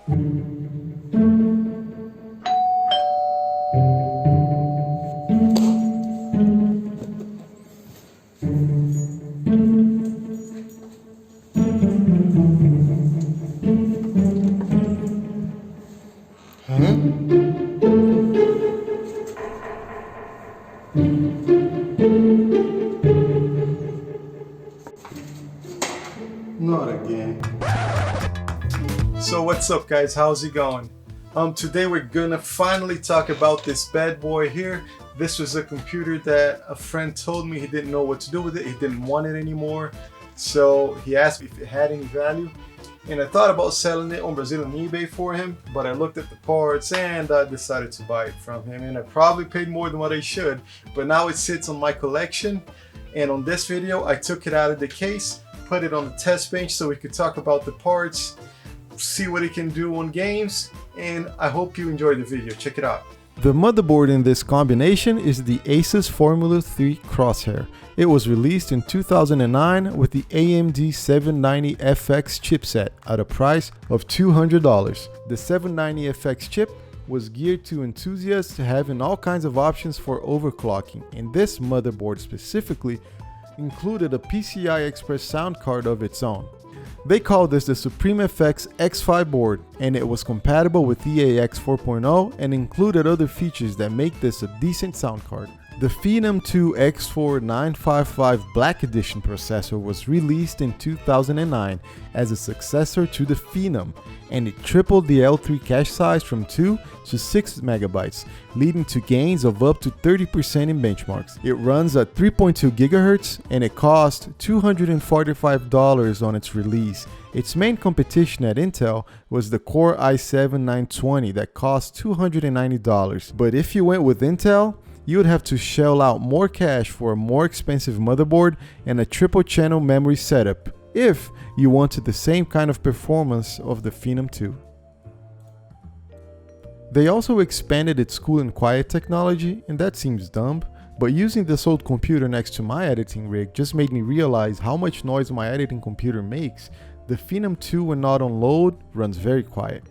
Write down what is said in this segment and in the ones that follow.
Not again. So what's up guys, how's it going? Today we're gonna finally talk about this bad boy here. This was a computer that a friend told me he didn't know what to do with it, he didn't want it anymore. So he asked me if it had any value. And I thought about selling it on Brazilian eBay for him, but I looked at the parts and I decided to buy it from him. And I probably paid more than what I should, but now it sits on my collection. And on this video, I took it out of the case, put it on the test bench so we could talk about the parts, see what it can do on games, and I hope you enjoyed the video. Check it out. The motherboard in this combination is the ASUS Formula III Crosshair. It was released in 2009 with the AMD 790FX chipset at a price of $200. The 790FX chip was geared to enthusiasts having all kinds of options for overclocking, and this motherboard specifically included a PCI Express sound card of its own. They called this the Supreme FX X5 board, and it was compatible with EAX 4.0 and included other features that make this a decent sound card. The Phenom II X4 955 Black Edition processor was released in 2009 as a successor to the Phenom, and it tripled the L3 cache size from 2 to 6 megabytes, leading to gains of up to 30% in benchmarks. It runs at 3.2 gigahertz and it cost $245 on its release. Its main competition at Intel was the Core i7-920 that cost $290, but if you went with Intel, you would have to shell out more cash for a more expensive motherboard and a triple channel memory setup if you wanted the same kind of performance of the Phenom II. They also expanded its cool and quiet technology, and that seems dumb, but using this old computer next to my editing rig just made me realize how much noise my editing computer makes. The Phenom II, when not on load, runs very quiet.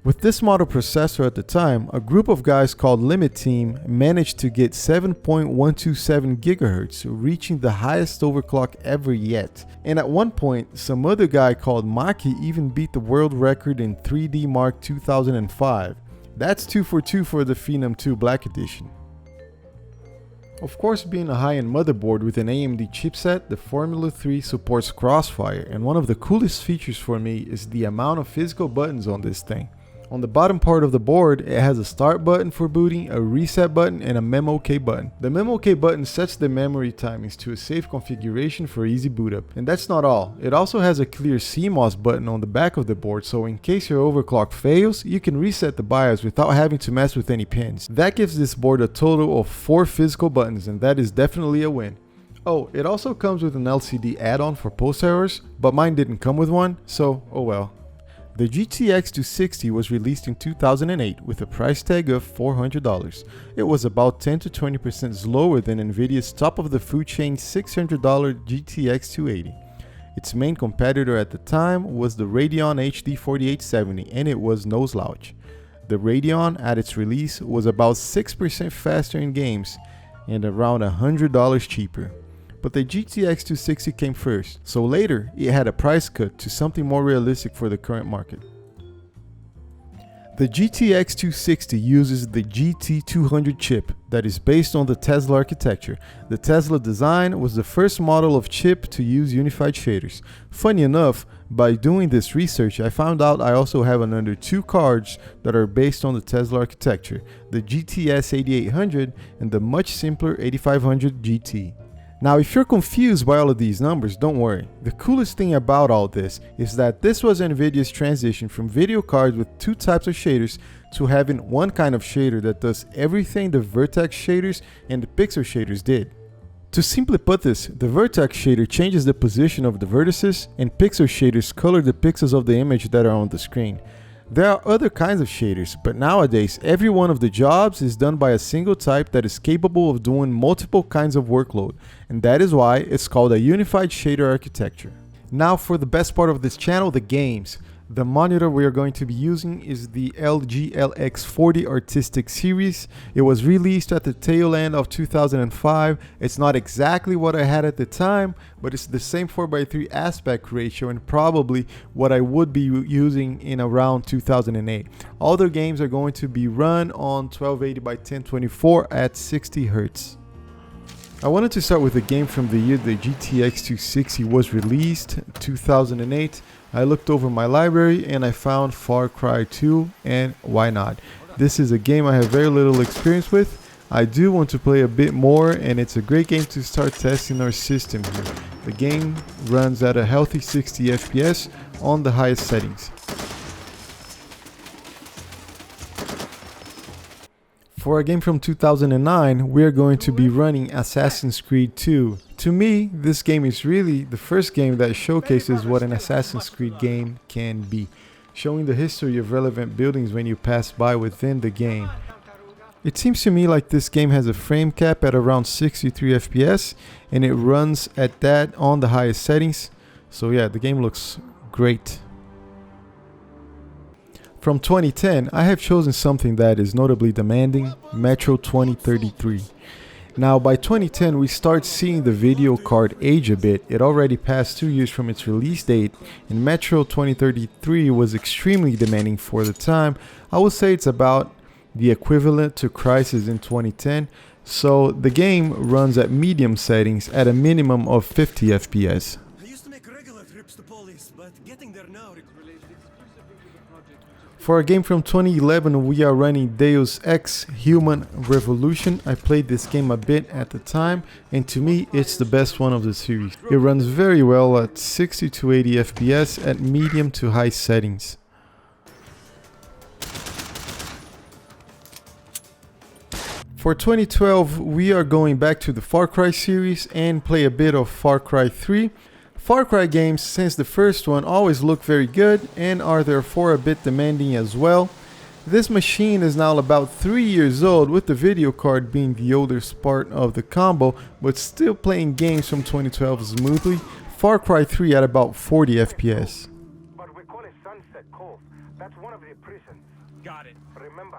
With this model processor at the time, a group of guys called Limit Team managed to get 7.127 GHz, reaching the highest overclock ever yet. And at one point, some other guy called Maki even beat the world record in 3D Mark 2005. That's 2 for 2 for the Phenom II Black Edition. Of course, being a high-end motherboard with an AMD chipset, the Formula 3 supports Crossfire, and one of the coolest features for me is the amount of physical buttons on this thing. On the bottom part of the board, it has a start button for booting, a reset button, and a MemOK button. The MemOK button sets the memory timings to a safe configuration for easy boot up. And that's not all. It also has a clear CMOS button on the back of the board, so in case your overclock fails, you can reset the BIOS without having to mess with any pins. That gives this board a total of 4 physical buttons, and that is definitely a win. Oh, it also comes with an LCD add-on for post errors, but mine didn't come with one, so oh well. The GTX 260 was released in 2008 with a price tag of $400. It was about 10 to 20% lower than Nvidia's top of the food chain $600 GTX 280. Its main competitor at the time was the Radeon HD 4870, and it was no slouch. The Radeon at its release was about 6% faster in games and around $100 cheaper. But the GTX 260 came first, so later it had a price cut to something more realistic for the current market. The GTX 260 uses the GT200 chip that is based on the Tesla architecture. The Tesla design was the first model of chip to use unified shaders. Funny enough, by doing this research, I found out I also have another 2 cards that are based on the Tesla architecture, the GTS 8800 and the much simpler 8500 GT. Now, if you're confused by all of these numbers, don't worry. The coolest thing about all this is that this was Nvidia's transition from video cards with 2 types of shaders to having one kind of shader that does everything the vertex shaders and the pixel shaders did. To simply put this, the vertex shader changes the position of the vertices, and pixel shaders color the pixels of the image that are on the screen. There are other kinds of shaders, but nowadays every one of the jobs is done by a single type that is capable of doing multiple kinds of workload, and that is why it's called a unified shader architecture. Now for the best part of this channel, the games. The monitor we are going to be using is the LG LX40 Artistic Series. It was released at the tail end of 2005. It's not exactly what I had at the time, but it's the same 4:3 aspect ratio and probably what I would be using in around 2008. All the games are going to be run on 1280 by 1024 at 60 Hz. I wanted to start with a game from the year the GTX 260 was released, 2008. I looked over my library and I found Far Cry 2, and why not? This is a game I have very little experience with. I do want to play a bit more, and it's a great game to start testing our system here. The game runs at a healthy 60 FPS on the highest settings. For a game from 2009, we are going to be running Assassin's Creed 2. To me, this game is really the first game that showcases what an Assassin's Creed game can be, showing the history of relevant buildings when you pass by within the game. It seems to me like this game has a frame cap at around 63 FPS, and it runs at that on the highest settings. So yeah, the game looks great. From 2010, I have chosen something that is notably demanding, Metro 2033. Now by 2010 we start seeing the video card age a bit. It already passed 2 years from its release date, and Metro 2033 was extremely demanding for the time. I would say it's about the equivalent to Crysis in 2010. So the game runs at medium settings at a minimum of 50 FPS. For a game from 2011, we are running Deus Ex Human Revolution. I played this game a bit at the time, and to me it's the best one of the series. It runs very well at 60 to 80 FPS at medium to high settings. For 2012, we are going back to the Far Cry series and play a bit of Far Cry 3. Far Cry games since the first one always look very good and are therefore a bit demanding as well. This machine is now about 3 years old, with the video card being the oldest part of the combo, but still playing games from 2012 smoothly. Far Cry 3 at about 40 FPS. But we call it Sunset Cove. That's one of the prisons. Got it. Remember,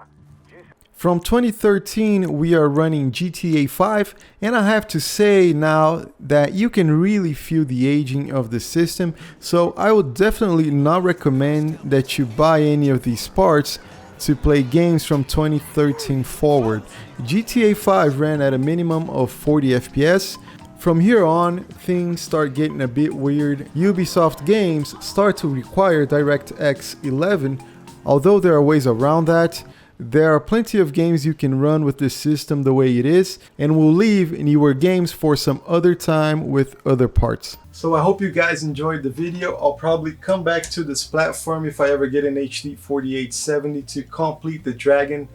from 2013, we are running GTA 5, and I have to say now that you can really feel the aging of the system, so I would definitely not recommend that you buy any of these parts to play games from 2013 forward. GTA 5 ran at a minimum of 40 FPS. From here on, things start getting a bit weird. Ubisoft games start to require DirectX 11, although there are ways around that. There are plenty of games you can run with this system the way it is, and we'll leave newer games for some other time with other parts. So I hope you guys enjoyed the video. I'll probably come back to this platform if I ever get an HD 4870 to complete the Dragon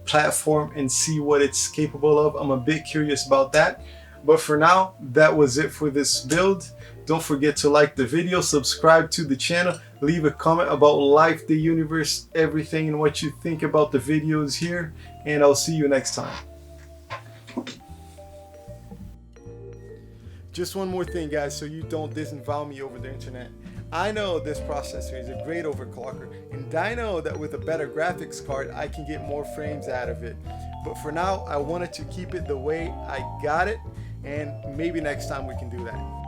platform and see what it's capable of. I'm a bit curious about that. But for now, that was it for this build. Don't forget to like the video, subscribe to the channel, leave a comment about life, the universe, everything, and what you think about the videos here. And I'll see you next time. Just one more thing, guys, so you don't disavow me over the internet. I know this processor is a great overclocker, and I know that with a better graphics card, I can get more frames out of it. But for now, I wanted to keep it the way I got it, and maybe next time we can do that.